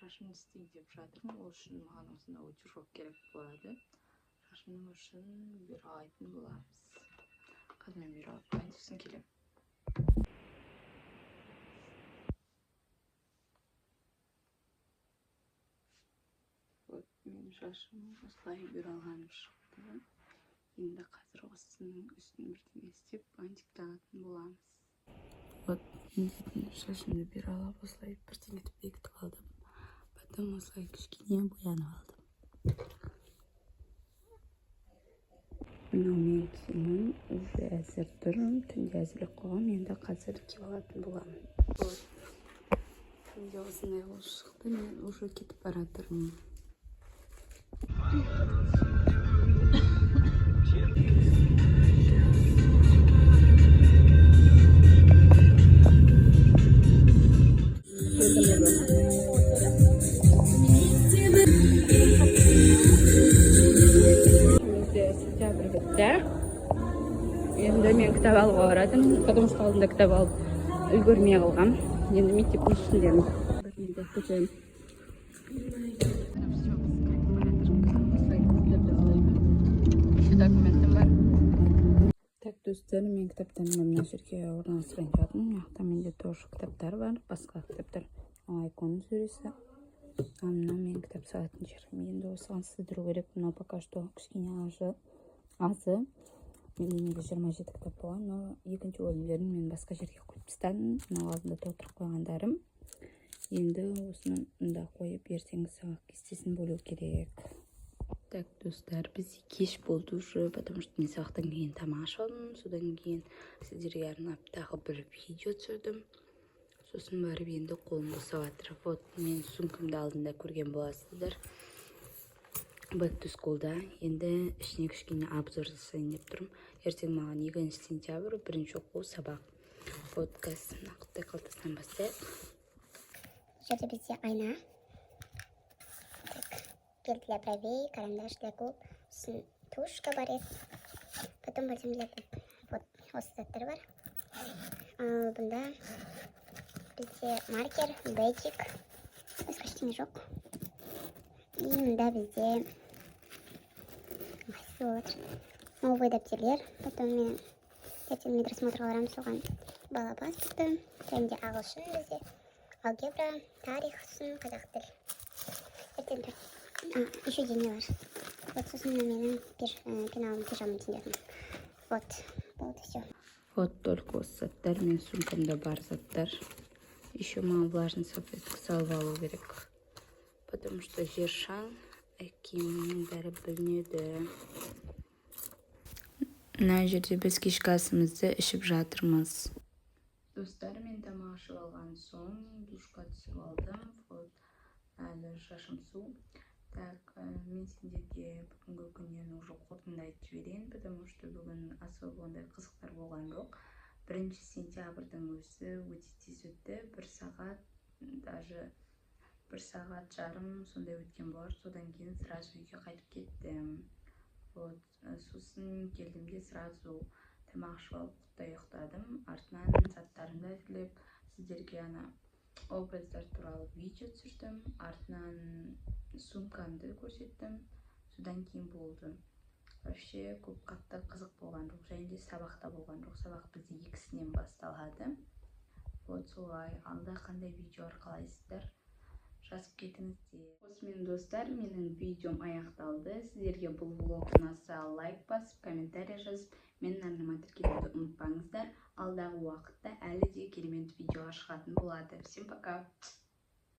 Шашымды істейін деп жатырмын. Ол үшін маған осындай утюжок керек болады. Шашымның ұшын бұйралайтын боламыз. Қазір мен бұйралап қояйын, сосын келемін. Вот менің шашым осылай бұйралғанып шықты. Енді қазір осының үстін бірдеңе істеп бантик тағатын боламыз. Вот шашымды бұйралап осылай бірдеңе етіп бекітіп алдым. Потом осылай кішкене боянып алдым. Мынау менің киімім уже әзір тұр. Түнде әзірлеп қойғам, енді қазір киіп алатын боламын. Түнде осындай болып шықты, мен уже кетіп бара жатырмын. Сентябрь бітті. Енді мен кітап алуға барадым, потому что алдында кітап алып үлгермей қалғам. Енді мектептің ішіндемін. Бірден көтеремін. Еще документім бар. Так, достар, мен кітаптарымды мына жерге орналастырайын жатырмын. Мына менде тоже кітаптар бар, басқа кітаптар. Айконның суресі. Мына мен кітап салатын жерім. Енді осыған сыдыру керек. Мынау пока что кішкене азы. Менде 27 кітап болған, но екінші бөлімдерін мен басқа жерге қойып тастадым. Мынау алдында толтырып қойғандарым. Енді осыны мында қойып, ертеңгі сабақ кестесін бөлу керек. Так, достар, бізде кеш болды уже, потому что мен сабақтан кейін тамақ ашып, содан кейін сіздерге арнап тағы бір видео түсірдім. Сосын барып енді қолым босап жатыр. Вот мен сумкамды алдында көрген боласыздар. Back to School'да енді ішіне кішкене обзор жасайын деп тұрмын. Ертең маған 2 сентябрь бірінші оқу сабақ. Вот қазір нақты қалтасынан бастайық. Жерде бізде айна, гель для бровей, карандаш для губ, тушь габарит, потом бальзам для губ. Вот осы заттар бар. Бұнда бізде маркер, бэджик, басқа ештеңе жоқ. И мында бізде новый дәптерлер. Потом мен ертең медрасмотрға барамын, соған бала паспорты, және ағылшын бізде, алгебра, тарих, сын, қазақ тіл. Ертең еще дене бар. Вот сосын менің пеналым пижамын теңдерім. Вот, болды все. Вот только осы заттар, мен сумкамда бар заттар. Еще маған влажный салфетка салып алу керек. Потому что жер шаң, киімнің бәрі білінеді. Мына жерде біз кешкі асымызды ішіп жатырмыз. Достар, мен тамақ ішіп алған соң душқа түсіп алдым. Вот, әлі шашым су. Так, мен сендерге бүгінгі күннен уже қорытынды айтып жіберейін, потому что бүгін особо ондай қызықтар болған жоқ. 1 сентябрьдің өзі өте тез өтті. 1 сағат, даже 1 сағат жарым сондай өткен болар. Содан кейін сразу үйге қайтып кеттім. Вот, сосын келдім де сразу тамақ ішіп алып құттай ұйықтадым. Артынан заттарымды әзірлеп, сіздерге ана образдар туралы видео түсірдім, артынан сумкамды көрсеттім, содан кейін болды. Вообще көп қатты қызық болған жоқ, және де сабақта болған жоқ. Сабақ бізде 2-сінен басталады. Вот солай. Алда қандай видеолар қалайсыздар, жазып кетіңіздер. Осымен достар, менің видеом аяқталды. Сіздерге бұл влог ұнаса лайк басып, комментарий жазып, менің арнама тіркелуді ұмытпаңыздар. Алдағы уақытта әлі де керемет видео шығатын болады. Всем пока!